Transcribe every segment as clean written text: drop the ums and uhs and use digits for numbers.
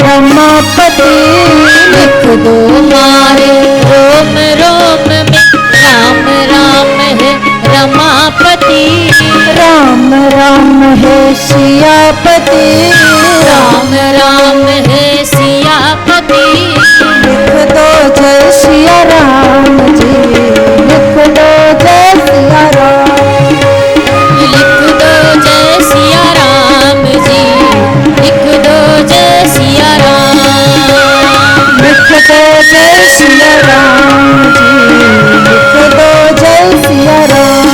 रमापति। लिख दो मारे रोम रोम में राम राम है रमापति। राम राम है सियापति। राम राम है सियापति। लिख दो जय सिया राम जी, लिख दो जय सिया राम। लिख दो जय सिया राम जी, लिख दो जय सिया राम। लिख दो जय सिया राम जी, लिख दो जय सिया राम।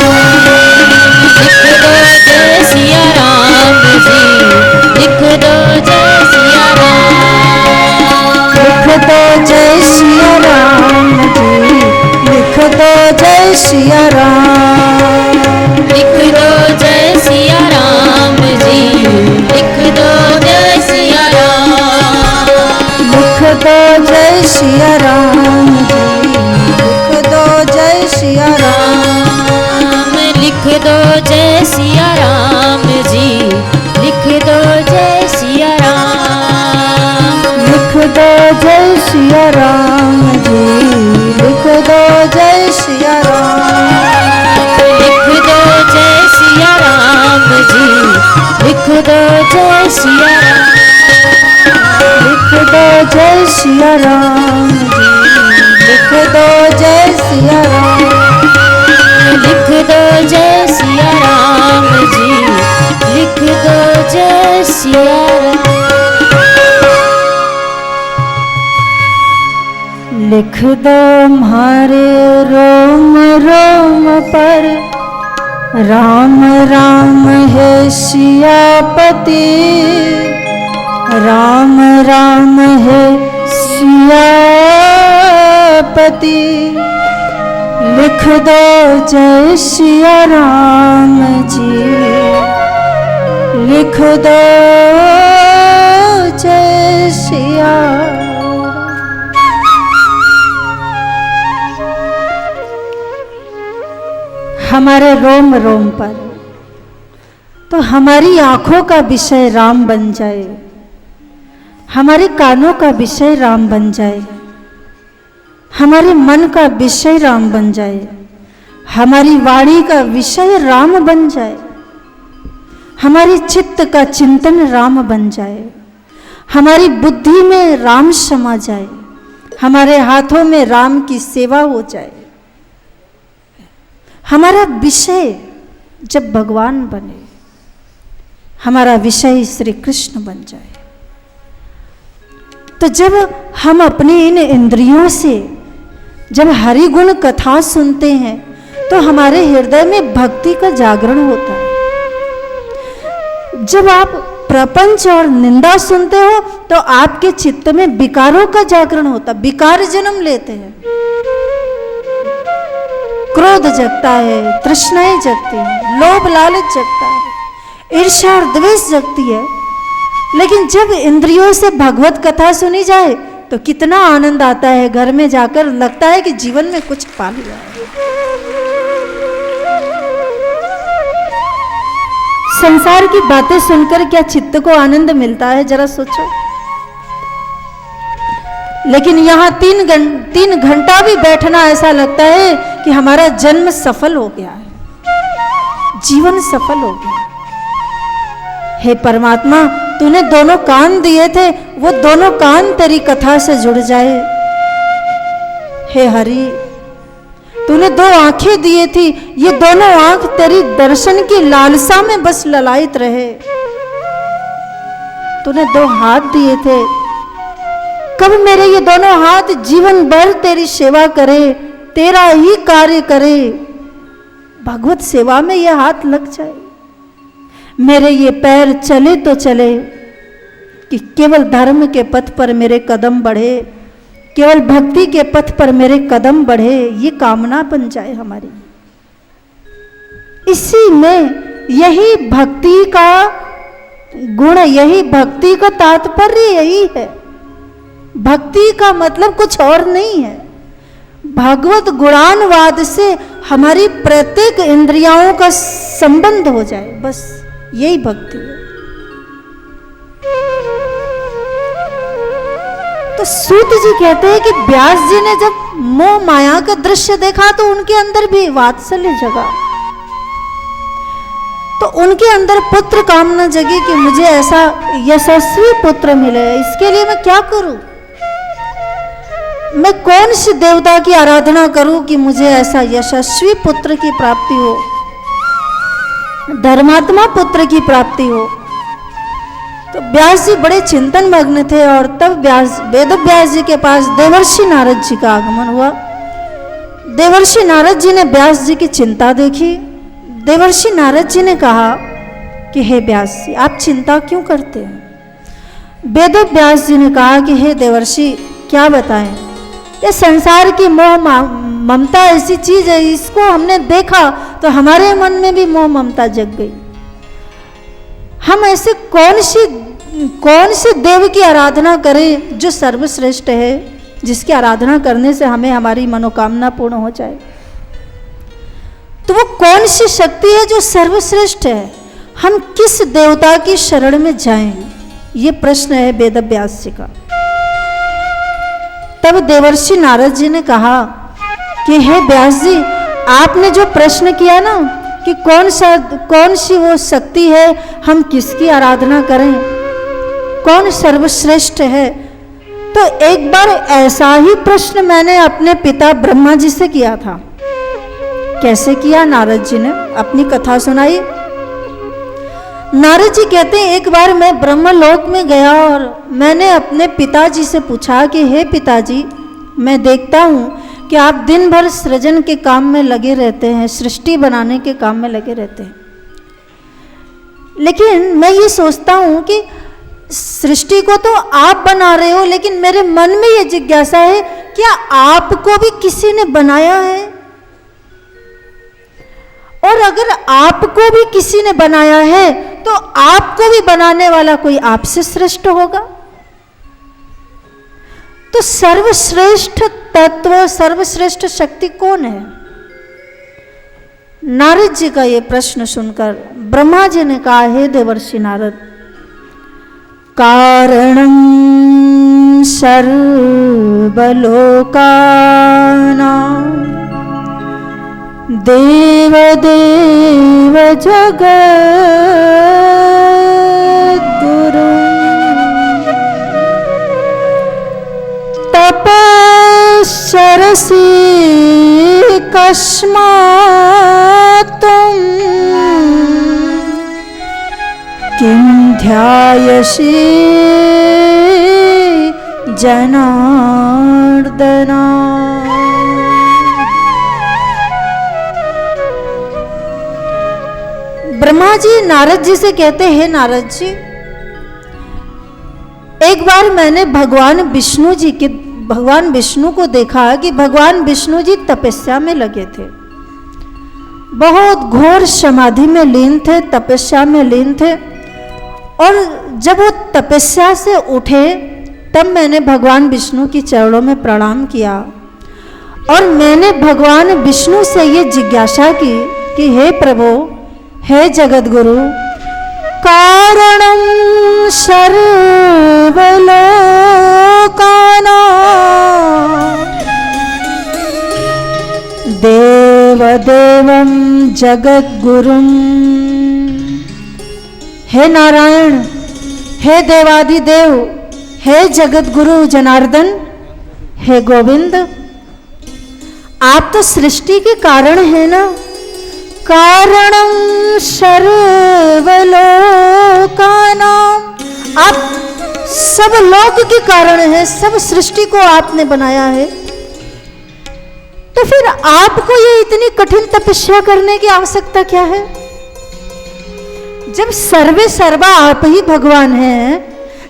लिख दो जय सिया राम जी, लिख दो जय सिया राम। लिख दो जय सिया राम जी, लिख दो जय सिया राम। लिख दो जय सिया राम जी, लिख दो जय सिया राम। लिख दो जय सिया राम जी, लिख दो जय सिया राम। लिख दो जय सिया राम जी, लिख दो जय सिया राम। लिख दो जय सिया राम जी, लिख दो जय सिया राम। लिख दो जय सिया राम जी, लिख दो जय सिया राम। लिख दो जय सिया राम जी, लिख दो जय सिया राम। लिख दो जय सिया राम जी, लिख दो जय सिया राम। लिख दो हमारे रोम रोम पर राम राम है सियापति। राम राम है सियापति। लिख दो जय सिया राम जी, लिख दो जय सिया। हमारे रोम रोम पर तो हमारी आंखों का विषय राम बन जाए, हमारे कानों का विषय राम बन जाए, हमारे मन का विषय राम बन जाए, हमारी वाणी का विषय राम बन जाए, हमारी चित्त का चिंतन राम बन जाए, हमारी बुद्धि में राम समा जाए, हमारे हाथों में राम की सेवा हो जाए। हमारा विषय जब भगवान बने, हमारा विषय श्री कृष्ण बन जाए, तो जब हम अपनी इन इंद्रियों से जब हरि गुण कथा सुनते हैं तो हमारे हृदय में भक्ति का जागरण होता है। जब आप प्रपंच और निंदा सुनते हो तो आपके चित्त में विकारों का जागरण होता, विकार जन्म लेते हैं। क्रोध जगता है, तृष्णाएं जगती हैं, लोभ लालच जगता है, ईर्ष्या और द्वेष जगती है। लेकिन जब इंद्रियों से भगवत कथा सुनी जाए तो कितना आनंद आता है, घर में जाकर लगता है कि जीवन में कुछ पा लिया है। संसार की बातें सुनकर क्या चित्त को आनंद मिलता है, जरा सोचो। लेकिन यहाँ 3 घंटा भी बैठना ऐसा लगता है कि हमारा जन्म सफल हो गया है, जीवन सफल हो गया। हे परमात्मा, तूने दोनों कान दिए थे, वो दोनों कान तेरी कथा से जुड़ जाए। हे हरि, तूने 2 आंखें दिए थी, ये दोनों आंख तेरी दर्शन की लालसा में बस ललायित रहे। तूने 2 हाथ दिए थे, कब मेरे ये दोनों हाथ जीवन भर तेरी सेवा करे, तेरा ही कार्य करे, भगवत सेवा में ये हाथ लग जाए। मेरे ये पैर चले तो चले कि केवल धर्म के पथ पर मेरे कदम बढ़े, केवल भक्ति के पथ पर मेरे कदम बढ़े, ये कामना बन जाए हमारी। इसी में यही भक्ति का गुण, यही भक्ति का तात्पर्य यही है। भक्ति का मतलब कुछ और नहीं है। भगवत गुणानुवाद से हमारी प्रत्येक इंद्रियों का संबंध हो जाए, बस यही भक्ति है। तो सूत जी कहते हैं कि व्यास जी ने जब मोह माया का दृश्य देखा तो उनके अंदर भी वात्सल्य जगा, तो उनके अंदर पुत्र कामना जगी कि मुझे ऐसा यशस्वी पुत्र मिले, इसके लिए मैं क्या करूं, मैं कौन सी देवता की आराधना करूं कि मुझे ऐसा यशस्वी पुत्र की प्राप्ति हो, धर्मात्मा पुत्र की प्राप्ति हो। तो व्यास जी बड़े चिंतन मग्न थे और तब वेद व्यास जी के पास देवर्षि नारद जी का आगमन हुआ। देवर्षि नारद जी ने व्यास जी की चिंता देखी। देवर्षि नारद जी ने कहा कि हे व्यास जी, आप चिंता क्यों करते हैं। वेद व्यास जी ने कहा कि हे देवर्षि, क्या बताएं, ये संसार की मोह ममता ऐसी चीज है, इसको हमने देखा तो हमारे मन में भी मोह ममता जग गई। हम ऐसे कौन सी देव की आराधना करें जो सर्वश्रेष्ठ है, जिसकी आराधना करने से हमें हमारी मनोकामना पूर्ण हो जाए। तो वो कौन सी शक्ति है जो सर्वश्रेष्ठ है, हम किस देवता की शरण में जाएं, ये प्रश्न है वेद व्यास जी का। तब देवर्षि नारद जी ने कहा कि हे व्यास जी, आपने जो प्रश्न किया ना कि कौन सी वो शक्ति है, हम किसकी आराधना करें, कौन सर्वश्रेष्ठ है, तो एक बार ऐसा ही प्रश्न मैंने अपने पिता ब्रह्मा जी से किया था। कैसे किया, नारद जी ने अपनी कथा सुनाई। नारद जी कहते हैं, एक बार मैं ब्रह्मलोक में गया और मैंने अपने पिताजी से पूछा कि हे पिताजी, मैं देखता हूँ कि आप दिन भर सृजन के काम में लगे रहते हैं, सृष्टि बनाने के काम में लगे रहते हैं, लेकिन मैं ये सोचता हूँ कि सृष्टि को तो आप बना रहे हो, लेकिन मेरे मन में ये जिज्ञासा है, क्या आपको भी किसी ने बनाया है? और अगर आपको भी किसी ने बनाया है तो आपको भी बनाने वाला कोई आपसे श्रेष्ठ होगा। तो सर्वश्रेष्ठ तत्व, सर्वश्रेष्ठ शक्ति कौन है? नारद जी का ये प्रश्न सुनकर ब्रह्मा जी ने कहा, हे देवर्षि नारद, कारणं सर्वलोकानां देव देव जगद्गुरु तपश्चरसि कस्मात् तुम किं ध्यायसि जनार्दना। ब्रह्मा जी नारद जी से कहते हैं, नारद जी, एक बार मैंने भगवान विष्णु को देखा कि भगवान विष्णु जी तपस्या में लगे थे, बहुत घोर समाधि में लीन थे, तपस्या में लीन थे। और जब वो तपस्या से उठे तब मैंने भगवान विष्णु की चरणों में प्रणाम किया और मैंने भगवान विष्णु से ये जिज्ञासा की कि हे प्रभु, हे जगद्गुरु, कारणं सर्वलोकानां देवदेवं जगद्गुरुं। हे नारायण, हे देवादिदेव, हे जगद्गुरु जनार्दन, हे गोविंद, आप तो सृष्टि के कारण हैं ना। कारणं सर्वलोकानां, आप सब लोक के कारण हैं, सब सृष्टि को आपने बनाया है। तो फिर आपको ये इतनी कठिन तपस्या करने की आवश्यकता क्या है? जब सर्वे सर्वा आप ही भगवान हैं,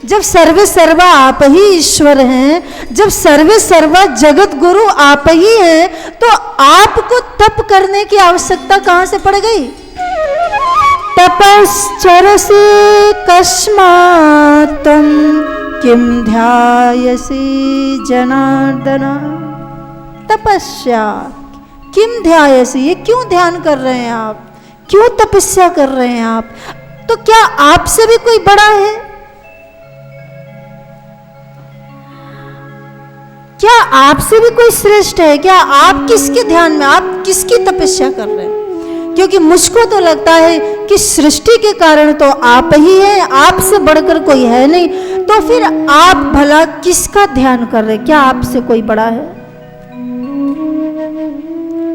जब सर्वे सर्वा आप ही ईश्वर हैं, जब सर्वे सर्वा जगत गुरु आप ही हैं, तो आपको तप करने की आवश्यकता कहां से पड़ गई? तपश्चरसि कस्मात् त्वं किं ध्यायसि जनार्दन। तपस्या किम ध्यायसि, ये क्यों ध्यान कर रहे हैं आप, क्यों तपस्या कर रहे हैं आप? तो क्या आपसे भी कोई बड़ा है? आपसे भी कोई श्रेष्ठ है क्या? आप किसके ध्यान में, आप किसकी तपस्या कर रहे हैं? क्योंकि मुझको तो लगता है कि सृष्टि के कारण तो आप ही हैं, आपसे बढ़कर कोई है नहीं। तो फिर आप भला किसका ध्यान कर रहे हैं? क्या आपसे कोई बड़ा है?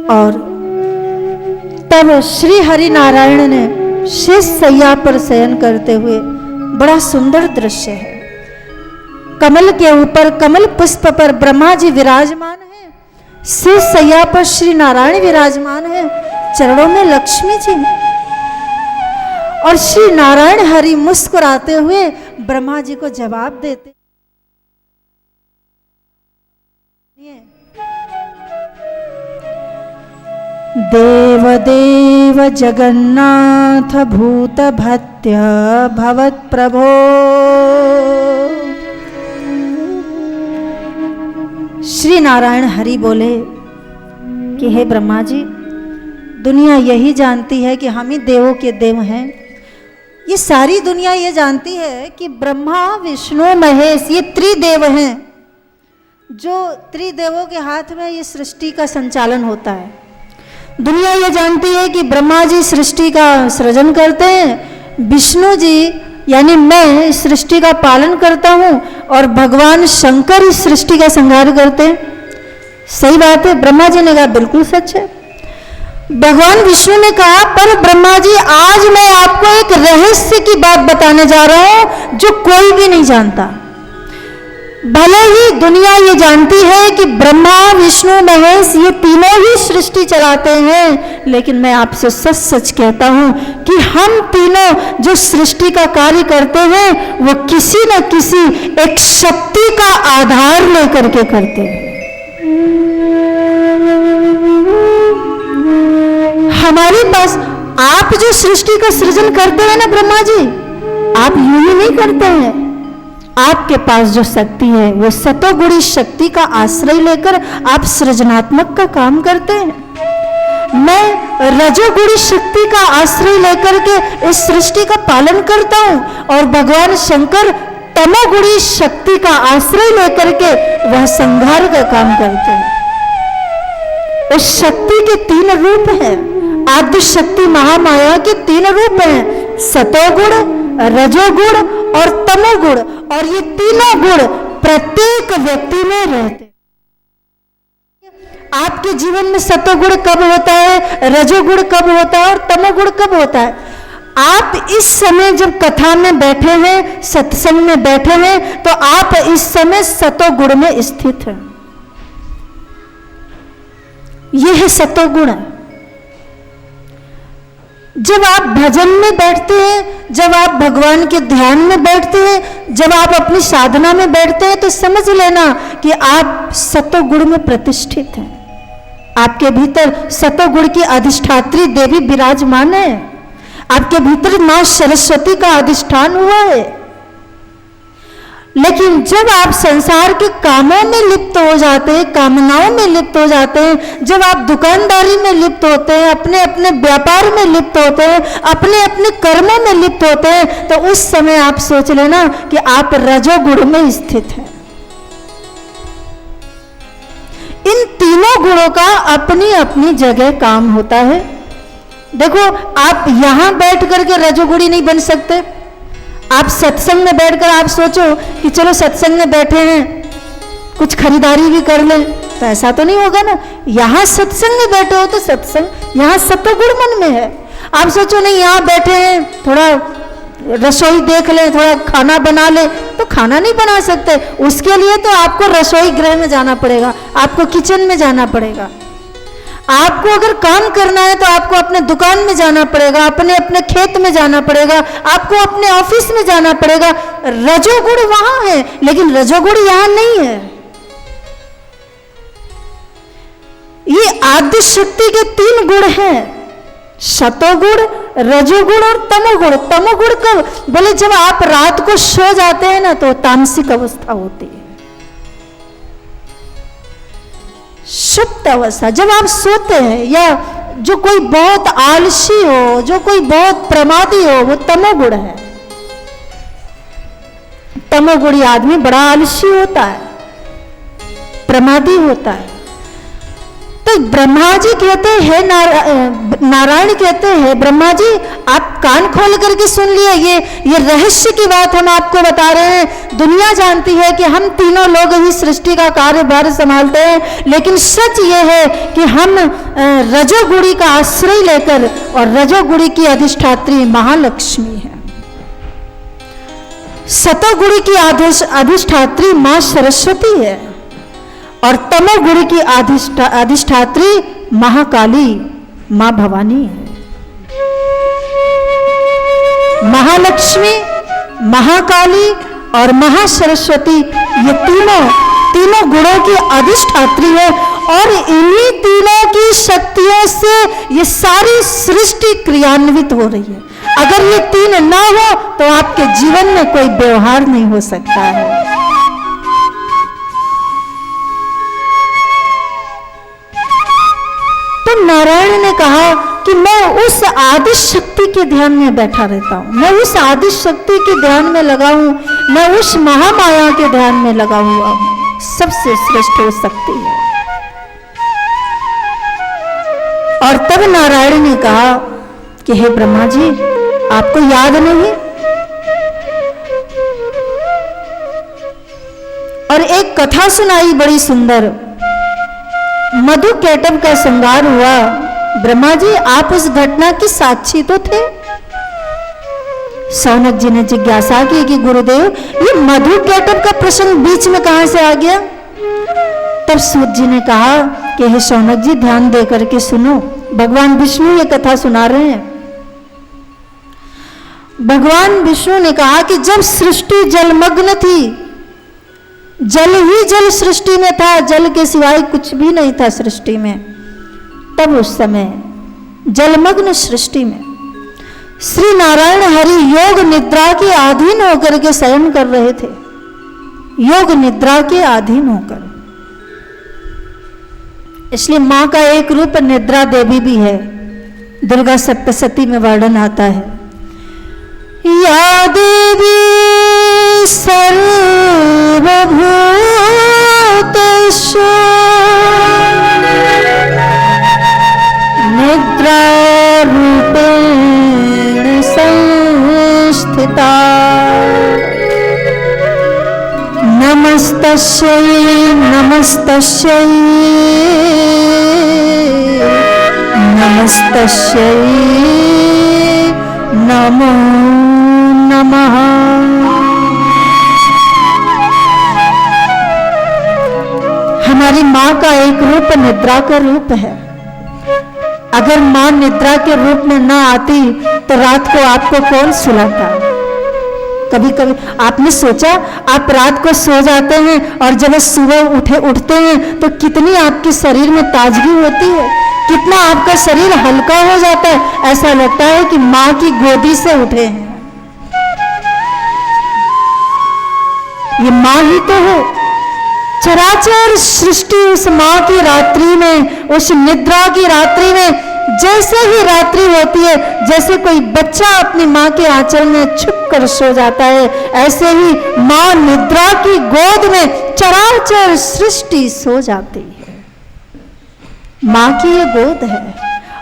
और तब श्री हरि नारायण ने शेष सैया पर शयन करते हुए, बड़ा सुंदर दृश्य है, कमल के ऊपर कमल पुष्प पर ब्रह्मा जी विराजमान हैं, शेष सैया पर श्री नारायण विराजमान हैं, चरणों में लक्ष्मी जी हैं। और श्री नारायण हरि मुस्कुराते हुए ब्रह्मा जी को जवाब देते, देव देव जगन्नाथ भूत भत्य भवत प्रभो। श्री नारायण हरि बोले कि हे ब्रह्मा जी, दुनिया यही जानती है कि हम ही देवों के देव हैं। ये सारी दुनिया ये जानती है कि ब्रह्मा विष्णु महेश ये त्रिदेव हैं, जो त्रिदेवों के हाथ में ये सृष्टि का संचालन होता है। दुनिया ये जानती है कि ब्रह्मा जी सृष्टि का सृजन करते हैं, विष्णु जी यानी मैं इस सृष्टि का पालन करता हूँ, और भगवान शंकर इस सृष्टि का संहार करते हैं। सही बात है, ब्रह्मा जी ने कहा बिल्कुल सच है। भगवान विष्णु ने कहा, पर ब्रह्मा जी आज मैं आपको एक रहस्य की बात बताने जा रहा हूं जो कोई भी नहीं जानता। भले ही दुनिया ये जानती है कि ब्रह्मा विष्णु महेश ये तीनों ही सृष्टि चलाते हैं, लेकिन मैं आपसे सच सच कहता हूं कि हम तीनों जो सृष्टि का कार्य करते हैं वो किसी न किसी एक शक्ति का आधार लेकर के करते हैं। हमारे पास आप जो सृष्टि का सृजन करते हैं ना ब्रह्मा जी, आप यूं ही नहीं करते हैं। आपके पास जो शक्ति है वो सतोगुणी शक्ति का आश्रय लेकर आप सृजनात्मक का काम करते हैं। मैं रजोगुणी शक्ति का आश्रय लेकर के इस सृष्टि का पालन करता हूं, और भगवान शंकर तमोगुणी शक्ति का आश्रय लेकर के वह संहार का काम करते हैं। उस शक्ति के तीन रूप हैं, आदि शक्ति महामाया के तीन रूप हैं, सतोगुण, रजोगुण और तमोगुण, और ये तीनों गुण प्रत्येक व्यक्ति में रहते। आपके जीवन में सतोगुण कब होता है, रजोगुण कब होता है और तमोगुण कब होता है? आप इस समय जब कथा में बैठे हैं, सत्संग में बैठे हैं, तो आप इस समय सतोगुण में स्थित हैं। यह है सतोगुण। जब आप भजन में बैठते हैं, जब आप भगवान के ध्यान में बैठते हैं, जब आप अपनी साधना में बैठते हैं, तो समझ लेना कि आप सतोगुण में प्रतिष्ठित हैं। आपके भीतर सतोगुण की अधिष्ठात्री देवी विराजमान है। आपके भीतर मां सरस्वती का अधिष्ठान हुआ है। लेकिन जब आप संसार के कामों में लिप्त हो जाते हैं, कामनाओं में लिप्त हो जाते हैं, जब आप दुकानदारी में लिप्त होते हैं, अपने अपने व्यापार में लिप्त होते हैं, अपने अपने कर्मों में लिप्त होते हैं, तो उस समय आप सोच लेना कि आप रजोगुण में स्थित हैं। इन तीनों गुणों का अपनी अपनी जगह काम होता है। देखो, आप यहां बैठ करके रजोगुणी नहीं बन सकते। आप सत्संग में बैठकर आप सोचो कि चलो सत्संग में बैठे हैं, कुछ खरीदारी भी कर लें, तो ऐसा तो नहीं होगा ना। यहां सत्संग में बैठे हो तो सत्संग, यहां सतोगुण मन में है। आप सोचो नहीं, यहां बैठे हैं, थोड़ा रसोई देख लें, थोड़ा खाना बना ले, तो खाना नहीं बना सकते। उसके लिए तो आपको रसोई गृह में जाना पड़ेगा, आपको किचन में जाना पड़ेगा। आपको अगर काम करना है तो आपको अपने दुकान में जाना पड़ेगा, अपने अपने खेत में जाना पड़ेगा, आपको अपने ऑफिस में जाना पड़ेगा। रजोगुण वहां है, लेकिन रजोगुण यहां नहीं है। ये आदि शक्ति के तीन गुण हैं, सतोगुण, रजोगुण और तमोगुण। तमोगुण कब? बोले जब आप रात को सो जाते हैं ना, तो तामसिक अवस्था होती है। सुप्त अवस्था जब आप सोते हैं, या जो कोई बहुत आलसी हो, जो कोई बहुत प्रमादी हो, वो तमोगुण है। तमोगुणी आदमी बड़ा आलसी होता है। प्रमादी होता है। तो ब्रह्मा जी कहते हैं, नारायण कहते हैं, ब्रह्मा जी आप कान खोल करके सुन लिए, ये रहस्य की बात हम आपको बता रहे हैं। दुनिया जानती है कि हम तीनों लोग ही सृष्टि का कार्यभार संभालते हैं, लेकिन सच ये है कि हम रजोगुणी का आश्रय लेकर, और रजोगुणी की अधिष्ठात्री महालक्ष्मी है, सतोगुणी की अधिष्ठात्री मां सरस्वती है, और तमोगुणी की अधिष्ठात्री महाकाली मां भवानी है। महालक्ष्मी, महाकाली और महासरस्वती ये तीनों गुणों की अधिष्ठात्री है, और इन्हीं तीनों की शक्तियों से ये सारी सृष्टि क्रियान्वित हो रही है। अगर ये तीन ना हो तो आपके जीवन में कोई व्यवहार नहीं हो सकता है। तो नारायण ने कहा कि मैं उस आदि शक्ति के ध्यान में बैठा रहता हूं, मैं उस आदि शक्ति के ध्यान में लगा हूं, मैं उस महामाया के ध्यान में लगा हुआ हूं, सबसे श्रेष्ठ वो शक्ति है। और तब नारायण ने कहा कि हे ब्रह्मा जी, आपको याद नहीं? और एक कथा सुनाई बड़ी सुंदर, मधु कैटभ का श्रृंगार हुआ। ब्रह्मा जी आप उस घटना की साक्षी तो थे। शौनक जी ने जिज्ञासा की कि गुरुदेव ये मधु कैटभ का प्रसंग बीच में कहां से आ गया? तब सूत जी ने कहा कि हे शौनक जी ध्यान दे करके सुनो, भगवान विष्णु ये कथा सुना रहे हैं। भगवान विष्णु ने कहा कि जब सृष्टि जलमग्न थी, जल ही जल सृष्टि में था, जल के सिवाय कुछ भी नहीं था सृष्टि में, तब उस समय जलमग्न सृष्टि में श्री नारायण हरि योग निद्रा के अधीन होकर के शयन कर रहे थे, योग निद्रा के अधीन होकर। इसलिए मां का एक रूप निद्रा देवी भी है, दुर्गा सप्तशती में वर्णन आता है, या देवी सर्वभूतेषु निद्रारूपेण संस्थिता, नमस्तस्यै नमस्तस्यै नमस्तस्यै नमो नमः। हमारी मां का एक रूप निद्रा का रूप है। अगर मां निद्रा के रूप में ना आती तो रात को आपको कौन सुलाता? कभी कभी आपने सोचा, आप रात को सो जाते हैं और जब सुबह उठते हैं तो कितनी आपके शरीर में ताजगी होती है, कितना आपका शरीर हल्का हो जाता है, ऐसा लगता है कि मां की गोदी से उठे हैं। ये मां ही तो है। चराचर सृष्टि उस मां की रात्रि में, उस निद्रा की रात्रि में, जैसे ही रात्रि होती है, जैसे कोई बच्चा अपनी मां के आंचल में छुप कर सो जाता है, ऐसे ही मां निद्रा की गोद में चराचर सृष्टि सो जाती है। मां की ये गोद है,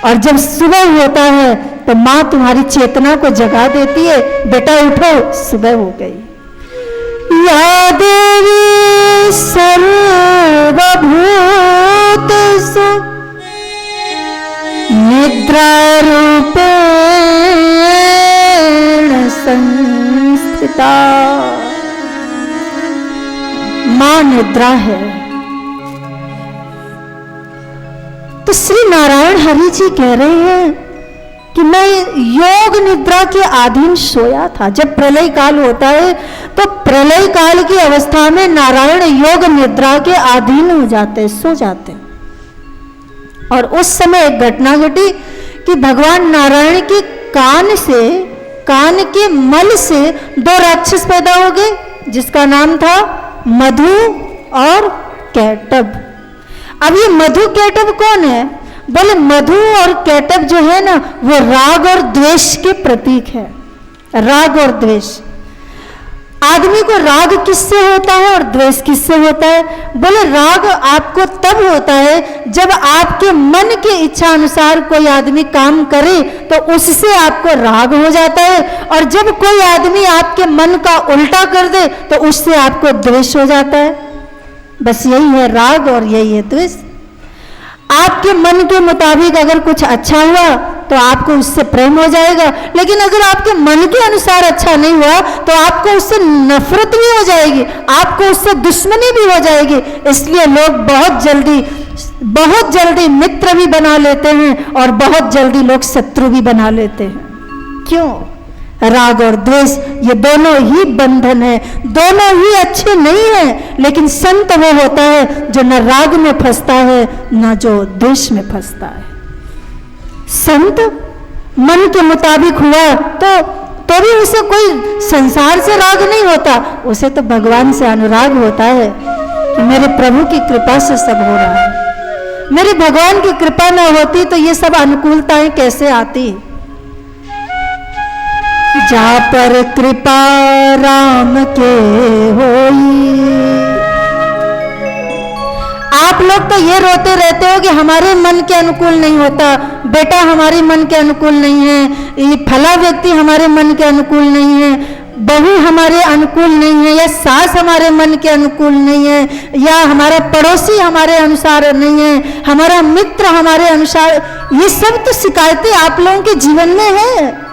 और जब सुबह होता है तो मां तुम्हारी चेतना को जगा देती है, बेटा उठो सुबह हो गई। या देवी सर्वभूतेषु निद्रारूपेण संस्थिता, मां निद्रा है। तो श्री नारायण हरि जी कह रहे हैं कि मैं योग निद्रा के अधीन सोया था। जब प्रलय काल होता है तो प्रलय काल की अवस्था में नारायण योग निद्रा के अधीन हो जाते, सो जाते। और उस समय एक घटना घटी कि भगवान नारायण के कान के मल से दो राक्षस पैदा हो गए, जिसका नाम था मधु और कैटभ। अब ये मधु कैटभ कौन है? बोले मधु और कैटभ जो है ना, वो राग और द्वेष के प्रतीक है, राग और द्वेष। आदमी को राग किससे होता है और द्वेष किससे होता है? बोले राग आपको तब होता है जब आपके मन की इच्छा अनुसार कोई आदमी काम करे तो उससे आपको राग हो जाता है, और जब कोई आदमी आपके मन का उल्टा कर दे तो उससे आपको द्वेष हो जाता है। बस यही है राग और यही है द्वेष। आपके मन के मुताबिक अगर कुछ अच्छा हुआ तो आपको उससे प्रेम हो जाएगा, लेकिन अगर आपके मन के अनुसार अच्छा नहीं हुआ तो आपको उससे नफरत भी हो जाएगी, आपको उससे दुश्मनी भी हो जाएगी। इसलिए लोग बहुत जल्दी मित्र भी बना लेते हैं और बहुत जल्दी लोग शत्रु भी बना लेते हैं। क्यों? राग और द्वेष ये दोनों ही बंधन है, दोनों ही अच्छे नहीं है। लेकिन संत वो होता है जो न राग में फंसता है न जो द्वेष में फंसता है। संत मन के मुताबिक हुआ तो भी उसे कोई संसार से राग नहीं होता, उसे तो भगवान से अनुराग होता है कि मेरे प्रभु की कृपा से सब हो रहा है। मेरे भगवान की कृपा न होती तो ये सब अनुकूलताएं कैसे आती? जा पर कृपा राम के होई। आप लोग तो ये रोते रहते हो कि हमारे मन के अनुकूल नहीं होता, बेटा हमारे मन के अनुकूल नहीं है, ये फला व्यक्ति हमारे मन के अनुकूल नहीं है, बहू हमारे अनुकूल नहीं है, या सास हमारे मन के अनुकूल नहीं है, या हमारा पड़ोसी हमारे अनुसार नहीं है, हमारा मित्र हमारे अनुसार। ये सब तो शिकायतें आप लोगों के जीवन में है।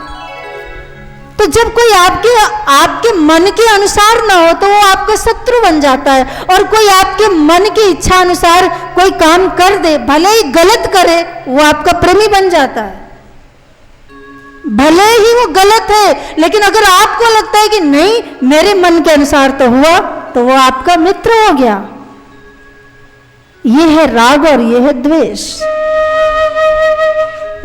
तो जब कोई आपके मन के अनुसार ना हो तो वो आपका शत्रु बन जाता है, और कोई आपके मन की इच्छा अनुसार कोई काम कर दे, भले ही गलत करे, वो आपका प्रेमी बन जाता है। भले ही वो गलत है, लेकिन अगर आपको लगता है कि नहीं मेरे मन के अनुसार तो हुआ, तो वो आपका मित्र हो गया। ये है राग और ये है द्वेष।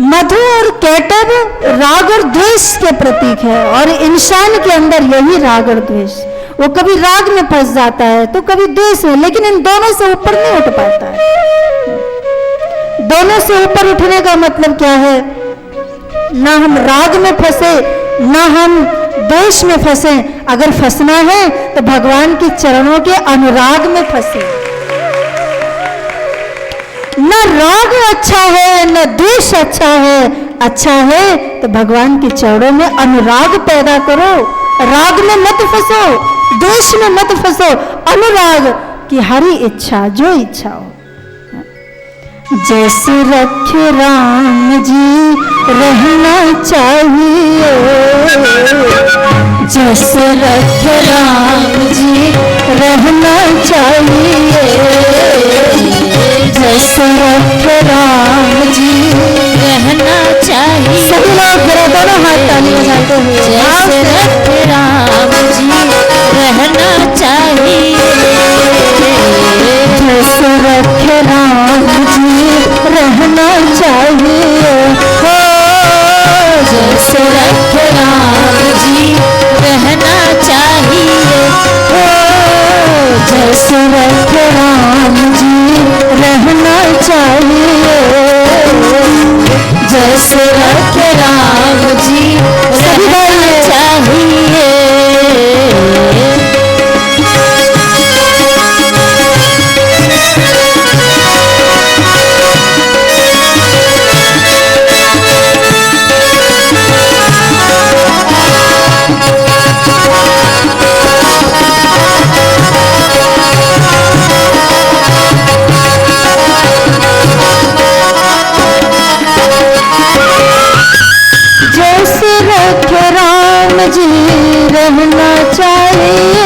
मधु और केटब राग और द्वेष के प्रतीक है, और इंसान के अंदर यही राग और द्वेष। वो कभी राग में फंस जाता है तो कभी द्वेष में, लेकिन इन दोनों से ऊपर नहीं उठ पाता है। दोनों से ऊपर उठने का मतलब क्या है? ना हम राग में फंसे ना हम द्वेष में फंसे। अगर फंसना है तो भगवान के चरणों के अनुराग में फंसे। न राग अच्छा है न द्वेष अच्छा है तो भगवान के चरणों में अनुराग पैदा करो। राग में मत फंसो, द्वेष में मत फंसो, अनुराग की हरी इच्छा जो इच्छा हो। जैसे रखे राम जी रहना चाहिए, जैसे रखे राम जी रहना चाहिए, जैसे रखे राम जी रहना चाहिए। सभी लोग मेरा दोनों हाथ ताली बजाते हुए जैसे रखे राम जी रहना चाहिए, जैसे रखे राम जी रहना चाहिए, हो जैसे रखे राम जी रहना चाहिए, हो जैसे रखे राम जी रहना चाहिए, जैसे रखे राम जी रहना चाहिए। जैसे रखे राम जी रहना चाहिए,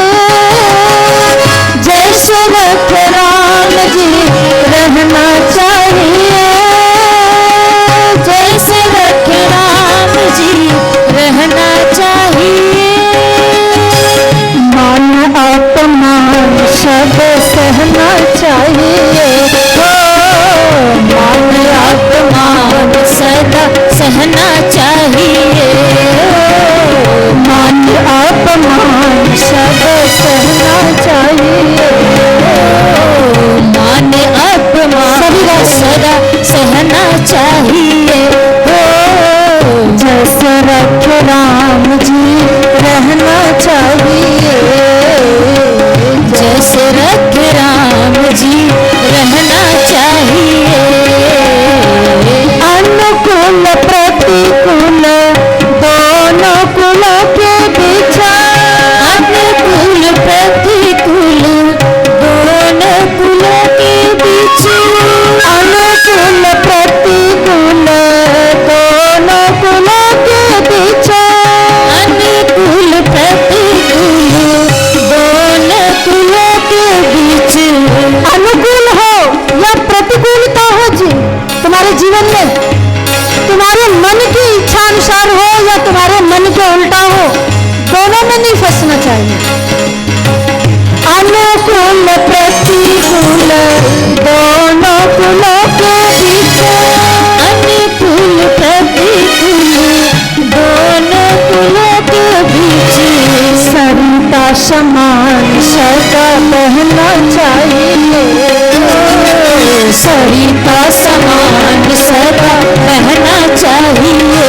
जैसे रखे राम जी रहना चाहिए, जैसे रखे राम जी रहना चाहिए, मान अपमान सब सहना चाहिए, हो मान अपमान सदा सहना चाहिए, मान अपमान सब सहना चाहिए, मान अपमान सदा सहना चाहिए, हो जैसे रखे राम जी रहना चाहिए, अनुकूल प्रतिकूल दोनों कुलों के बीच, अनुकूल प्रतिकूल दोनों कुलों के बीच, सरिता समान सदा बहना चाहिए, सरिता समान सदा बहना चाहिए,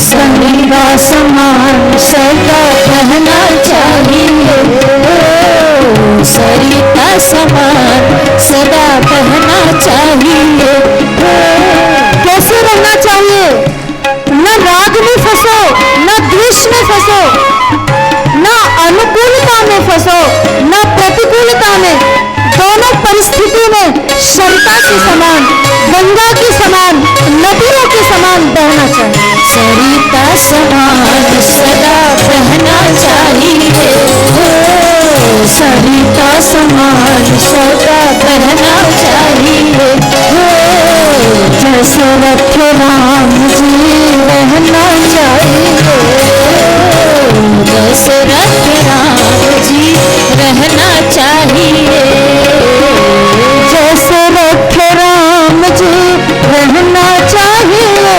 सरिता समान सदा बहना चाहिए, सरिता समान सदा बहना चाहिए। कैसे रहना चाहिए? न राग में फंसो, न द्वेष में फंसो, न अनुकूलता में फंसो, न प्रतिकूलता में, दोनों परिस्थिति में सरिता के समान, गंगा के समान, नदियों के समान बहना चाहिए। सरिता समान सदा बहना चाहिए, सरिता समान सदा बहना चाहिए, जैसे रथ राम जी रहना चाहिए, दशरथ राम जी रहना चाहिए, जैसे रथ राम जी रहना चाहिए,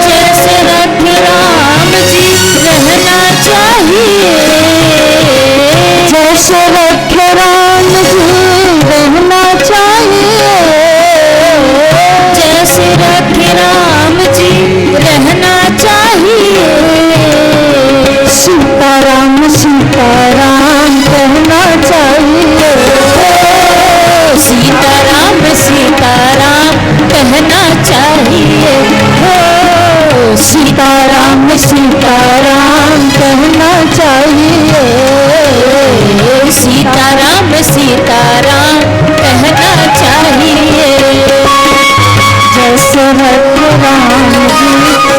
जैसे रथ राम जी रहना चाहिए, जैसे रथ राम जी रहना चाहिए, जैसे रथ राम जी रहना चाहिए, सीताराम सीताराम कहना चाहिए, सीताराम सीताराम कहना चाहिए, सीताराम सीताराम कहना चाहिए, सीताराम सीताराम कहना चाहिए, जैसे रथ राम जी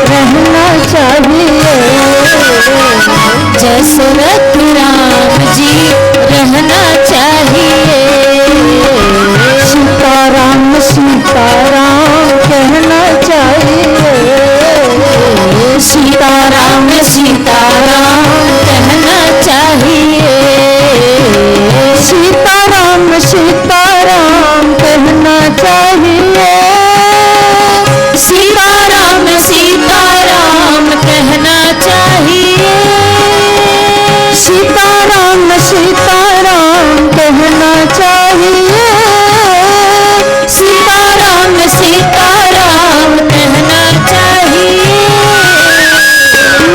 रहना चाहिए, जैसे रथ राम जी रहना चाहिए, सीताराम सीताराम कहना चाहिए, सीताराम सीताराम कहना चाहिए, सीताराम सीताराम कहना चाहिए, सीताराम सीताराम कहना चाहिए, सीताराम सीताराम कहना चाहिए, सीताराम सीताराम कहना चाहिए,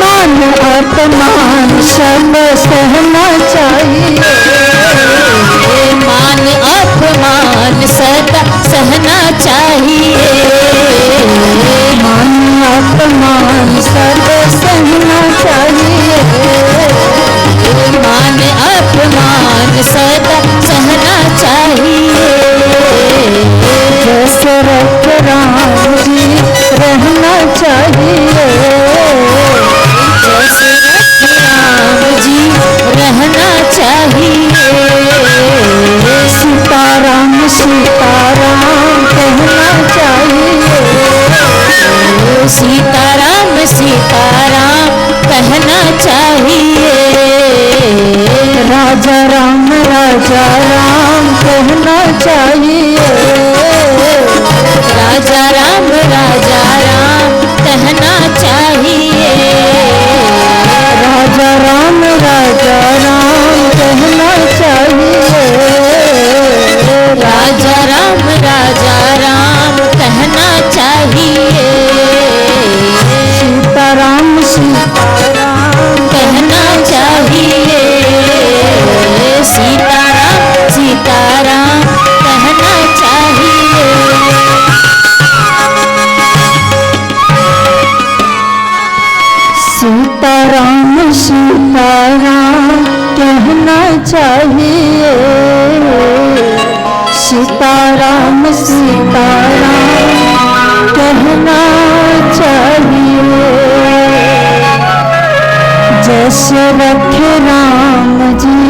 मान अपमान सब सहना चाहिए, मान अपमान सदा सहना चाहिए, मान अपमान सब सहना चाहिए, मान अपमान सदा सहना चाहिए, जैसे रथ राम जी रहना चाहिए, जैसे रथ राम जी रहना चाहिए, सीताराम सीताराम कहना चाहिए, सीताराम सीताराम कहना चाहिए, राजा राम कहना चाहिए, राजा राम कहना चाहिए, राजा राम कहना चाहिए, राजा राम कहना चाहिए, सीताराम सीताराम कहना चाहिए, सीताराम सीताराम कहना चाहिए, सीताराम सीताराम कहना चाहिए, सीताराम सीताराम कहना चाहिए, जैसे रथ राम जी